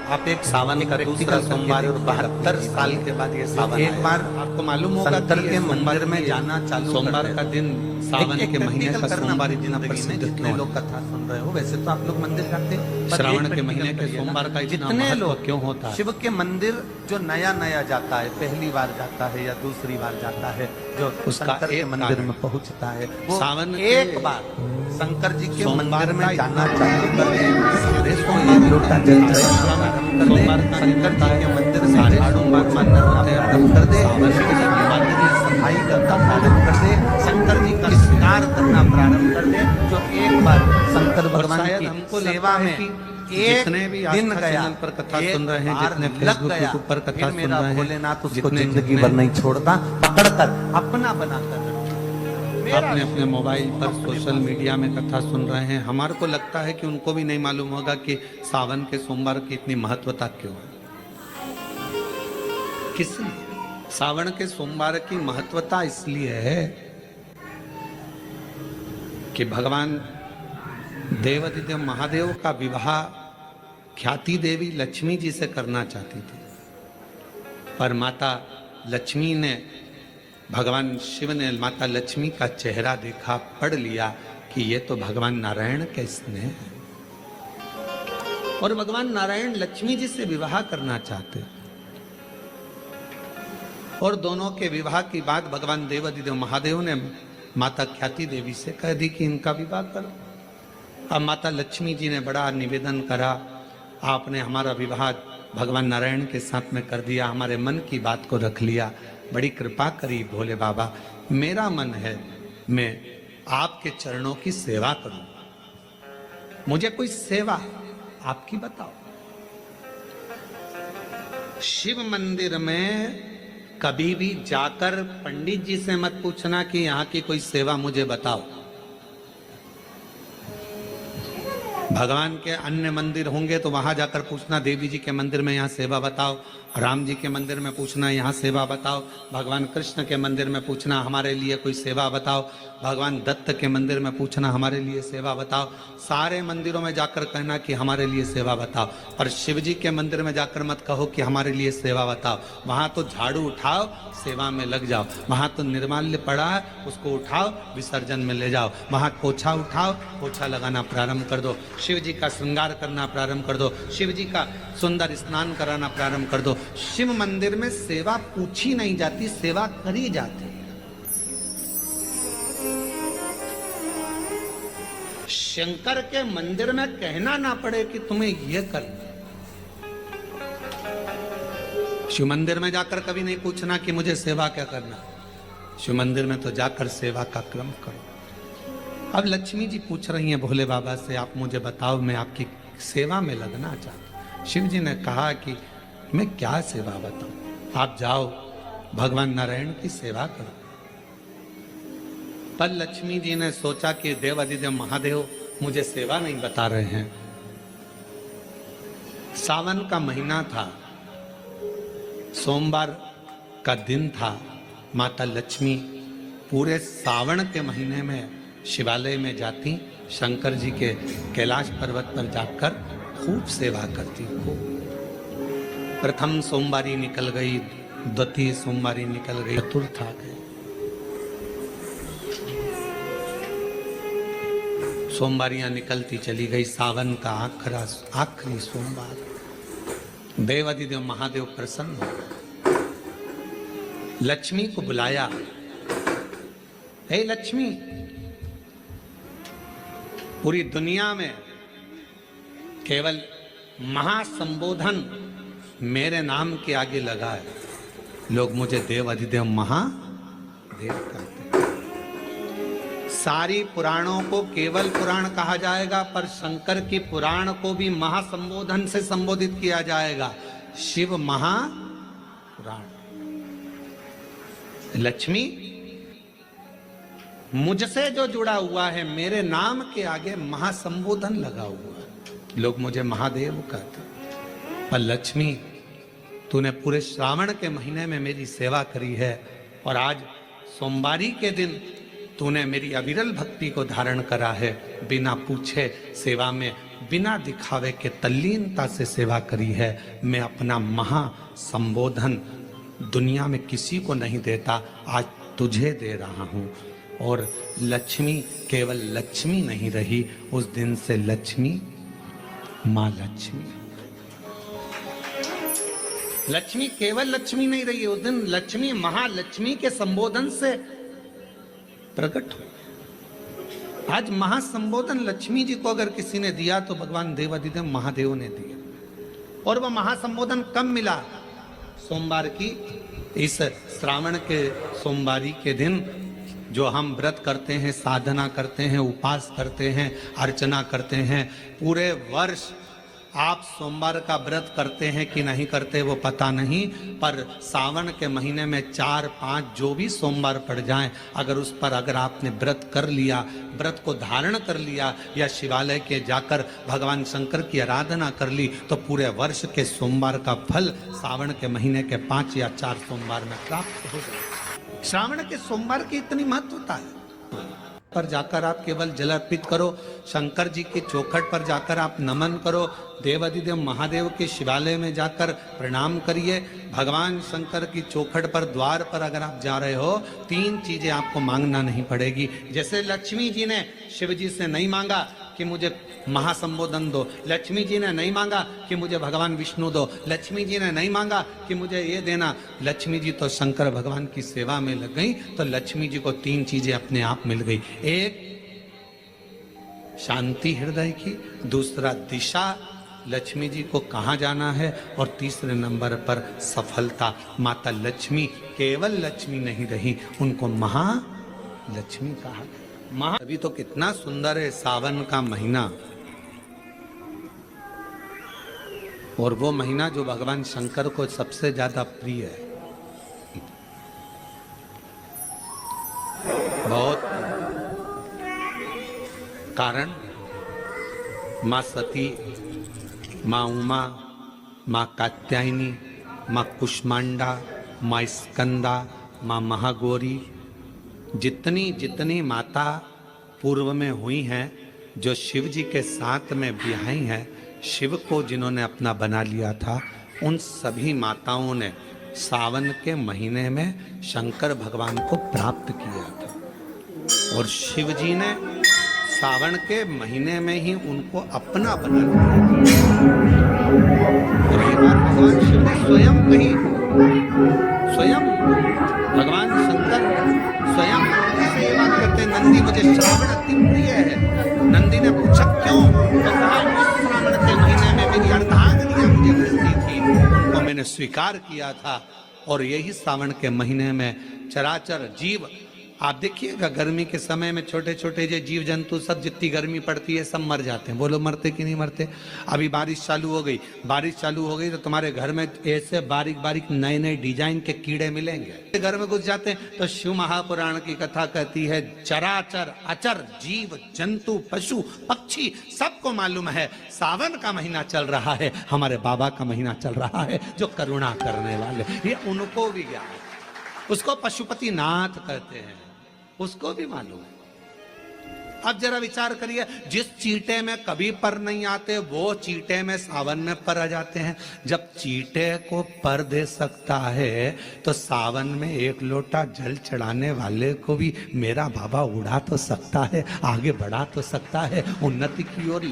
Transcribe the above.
आप एक सावन का दूसरा सोमवार और 72 साल के बाद ये सावन एक बार आपको मालूम होगा शंकर कि के ये मंदिर में जाना चालू सोमवार का दिन सावन के महीने का सोमवार इतना जितने प्रसिद्ध क्यों लोग कथा सुन रहे हो, वैसे तो आप लोग मंदिर जाते हो, पर श्रावण एक के practical महीने के करिए ना, सोमवार का इतना जितने महत्व लोग क्यों होता है? शिव के मंदिर जो नया नया जाता है, पहली बार जाता है या दूसरी बार जाता है, जो उसका शंकर के एक मंदिर कारण में पहुंचता है, वो सावन के एक बार शंकर जी के सोमवार मंदिर में का जाना इतना चालू कर दे, सारे सोमवार सोमवार लोटा जल सारे प्रारंभ कर दे, सोमवार का शंकर जी के मंदिर में सारे झाड़ू सोमवार मारना प्रारंभ कर दे, सावन शिव के जी के सोमवार मंदिर में सफाई करना प्रारंभ कर दे, शंकर जी का श्रृंगार करना प्रारंभ कर दे। जो एक बार शंकर भगवान शायद की हमको सेवा लगता है में कि एक जितने भी दिन आस्था गया, चैनल पर कथा एक सुन रहे हैं, बार जितने लग फेसबुक गया, यूट्यूब पर कथा फिर सुन मेरा रहे हैं, भोलेनाथ उसको जितने जिंदगी भर नहीं छोड़ता, पकड़कर अपना बनाकर अपने अपने मोबाइल पर सोशल मीडिया में कथा सुन रहे हैं। हमारे को लगता है कि उनको भी नहीं मालूम होगा कि सावन के सोमवार की इतनी महत्वता क्यों है। किस सावन के सोमवार की महत्वता इसलिए है कि भगवान देवादिदेव महादेव का विवाह ख्याति देवी लक्ष्मी जी से करना चाहती थी, पर माता लक्ष्मी ने, भगवान शिव ने माता लक्ष्मी का चेहरा देखा, पढ़ लिया कि ये तो भगवान नारायण के स्नेह है और भगवान नारायण लक्ष्मी जी से विवाह करना चाहते। और दोनों के विवाह की बात भगवान देवादिदेव महादेव ने माता ख्याति देवी से कह दी कि इनका विवाह करो। अब माता लक्ष्मी जी ने बड़ा निवेदन करा, आपने हमारा विवाह भगवान नारायण के साथ में कर दिया, हमारे मन की बात को रख लिया, बड़ी कृपा करी भोले बाबा। मेरा मन है मैं आपके चरणों की सेवा करूं, मुझे कोई सेवा आपकी बताओ। शिव मंदिर में कभी भी जाकर पंडित जी से मत पूछना कि यहाँ की कोई सेवा मुझे बताओ। भगवान के अन्य मंदिर होंगे तो वहां जाकर पूछना, देवी जी के मंदिर में यहाँ सेवा बताओ, राम जी के मंदिर में पूछना यहाँ सेवा बताओ, भगवान कृष्ण के मंदिर में पूछना हमारे लिए कोई सेवा बताओ, भगवान दत्त के मंदिर में पूछना हमारे लिए सेवा बताओ। सारे मंदिरों में जाकर कहना कि हमारे लिए सेवा बताओ, पर शिव जी के मंदिर में जाकर मत कहो कि हमारे लिए सेवा बताओ। वहां तो झाड़ू उठाओ, सेवा में लग जाओ। वहां तो निर्माल्य पड़ा है, उसको उठाओ, विसर्जन में ले जाओ। वहां पोछा उठाओ, पोछा लगाना प्रारंभ कर दो, शिव जी का श्रृंगार करना प्रारंभ कर दो, शिव जी का सुंदर स्नान कराना प्रारंभ कर दो। शिव मंदिर में सेवा पूछी नहीं जाती, सेवा करी जाती। शंकर के मंदिर में कहना ना पड़े कि तुम्हें यह करना। शिव मंदिर में जाकर कभी नहीं पूछना कि मुझे सेवा क्या करना। शिव मंदिर में तो जाकर सेवा का क्रम करो। अब लक्ष्मी जी पूछ रही हैं भोले बाबा से, आप मुझे बताओ, मैं आपकी सेवा में लगना चाहता हूं। शिव जी ने कहा कि मैं क्या सेवा बताऊं, आप जाओ भगवान नारायण की सेवा करो। पर लक्ष्मी जी ने सोचा कि देवादिदेव महादेव मुझे सेवा नहीं बता रहे हैं। सावन का महीना था, सोमवार का दिन था। माता लक्ष्मी पूरे सावन के महीने में शिवालय में जाती, शंकर जी के कैलाश पर्वत पर जाकर खूब सेवा करती। खूब प्रथम सोमवारी निकल गई, द्वितीय सोमवारी निकल गई, चतुर्थ आ गई। सोमवारियां निकलती चली गई। सावन का आखिरी सोमवार देवादिदेव महादेव प्रसन्न हो, लक्ष्मी को बुलाया, हे लक्ष्मी, पूरी दुनिया में केवल महासंबोधन मेरे नाम के आगे लगा है, लोग मुझे देव अधिदेव महादेव कहते हैं। सारी पुराणों को केवल पुराण कहा जाएगा, पर शंकर की पुराण को भी महासंबोधन से संबोधित किया जाएगा, शिव महापुराण। लक्ष्मी, मुझसे जो जुड़ा हुआ है, मेरे नाम के आगे महासंबोधन लगा हुआ है, लोग मुझे महादेव कहते हैं। पर लक्ष्मी, तूने पूरे श्रावण के महीने में मेरी सेवा करी है, और आज सोमवारी के दिन तूने मेरी अविरल भक्ति को धारण करा है। बिना पूछे सेवा में बिना दिखावे के तल्लीनता से सेवा करी है। मैं अपना महा संबोधन दुनिया में किसी को नहीं देता, आज तुझे दे रहा हूं। और लक्ष्मी केवल लक्ष्मी नहीं रही, उस दिन से लक्ष्मी मां लक्ष्मी। लक्ष्मी केवल लक्ष्मी नहीं रही, उस दिन लक्ष्मी महालक्ष्मी के संबोधन से प्रकट हुई। आज महासंबोधन लक्ष्मी जी को अगर किसी ने दिया तो भगवान देवाधिदेव महादेव ने दिया। और वह महासंबोधन कब मिला? सोमवार की इस श्रावण के सोमवारी के दिन जो हम व्रत करते हैं, साधना करते हैं, उपास करते हैं, अर्चना करते हैं। पूरे वर्ष आप सोमवार का व्रत करते हैं कि नहीं करते वो पता नहीं, पर सावन के महीने में 4-5 जो भी सोमवार पड़ जाएं, अगर उस पर अगर आपने व्रत कर लिया, व्रत को धारण कर लिया या शिवालय के जाकर भगवान शंकर की आराधना कर ली, तो पूरे वर्ष के सोमवार का फल सावन के महीने के 5 या 4 सोमवार में प्राप्त हो जाए। श्रावण के सोमवार की इतनी महत्वता है। पर जाकर आप केवल जल अर्पित करो, शंकर जी की चौखट पर जाकर आप नमन करो, देवाधिदेव महादेव के शिवालय में जाकर प्रणाम करिए। भगवान शंकर की चौखट पर द्वार पर अगर आप जा रहे हो, 3 चीजें आपको मांगना नहीं पड़ेगी। जैसे लक्ष्मी जी ने शिव जी से नहीं मांगा कि मुझे महासंबोधन दो, लक्ष्मी जी ने नहीं मांगा कि मुझे भगवान विष्णु दो, लक्ष्मी जी ने नहीं मांगा कि मुझे ये देना। लक्ष्मी जी तो शंकर भगवान की सेवा में लग गई, तो लक्ष्मी जी को 3 चीजें अपने आप मिल गई। एक शांति हृदय की, दूसरा दिशा लक्ष्मी जी को कहाँ जाना है, और तीसरे नंबर पर सफलता। माता लक्ष्मी केवल लक्ष्मी नहीं रही, उनको महालक्ष्मी कहा। अभी तो कितना सुंदर है सावन का महीना, और वो महीना जो भगवान शंकर को सबसे ज्यादा प्रिय है। बहुत कारण माँ सती, माँ उमा, माँ कात्यायनी, माँ कुष्मांडा, माँ स्कंदा, माँ महागौरी, जितनी जितनी माता पूर्व में हुई हैं, जो शिव जी के साथ में ब्याही हैं, शिव को जिन्होंने अपना बना लिया था, उन सभी माताओं ने सावन के महीने में शंकर भगवान को प्राप्त किया था। और शिव जी ने सावन के महीने में ही उनको अपना बना लिया। और ये बात भगवान शिव ने स्वयं कही, स्वयं भगवान शंकर स्वयं से ये बात करते, नंदी मुझे श्रावण अति प्रिय है। नंदी ने पूछा क्यों? तो कहा उस श्रावण के महीने में मेरी अर्धांगिनियां मुझे मिलती थी, उनको मैंने स्वीकार किया था। और यही सावन के महीने में चराचर जीव, आप देखिएगा गर्मी के समय में छोटे छोटे जो जीव जंतु सब, जितनी गर्मी पड़ती है सब मर जाते हैं। बोलो मरते कि नहीं मरते? अभी बारिश चालू हो गई, बारिश चालू हो गई तो तुम्हारे घर में ऐसे बारीक बारीक नए नए डिजाइन के कीड़े मिलेंगे। घर में घुस जाते हैं तो शिव महापुराण की कथा कहती है, चराचर अचर जीव जंतु पशु पक्षी सबको मालूम है सावन का महीना चल रहा है, हमारे बाबा का महीना चल रहा है जो करुणा करने वाले, ये उनको भी ज्ञान है। उसको पशुपति नाथ कहते हैं, उसको भी मालूम है। अब जरा विचार करिए, जिस चींटे में कभी पर नहीं आते वो चींटे में सावन में पर आ जाते हैं। जब चींटे को पर दे सकता है तो सावन में 1 लोटा जल चढ़ाने वाले को भी मेरा बाबा उड़ा तो सकता है, आगे बढ़ा तो सकता है, उन्नति की ओर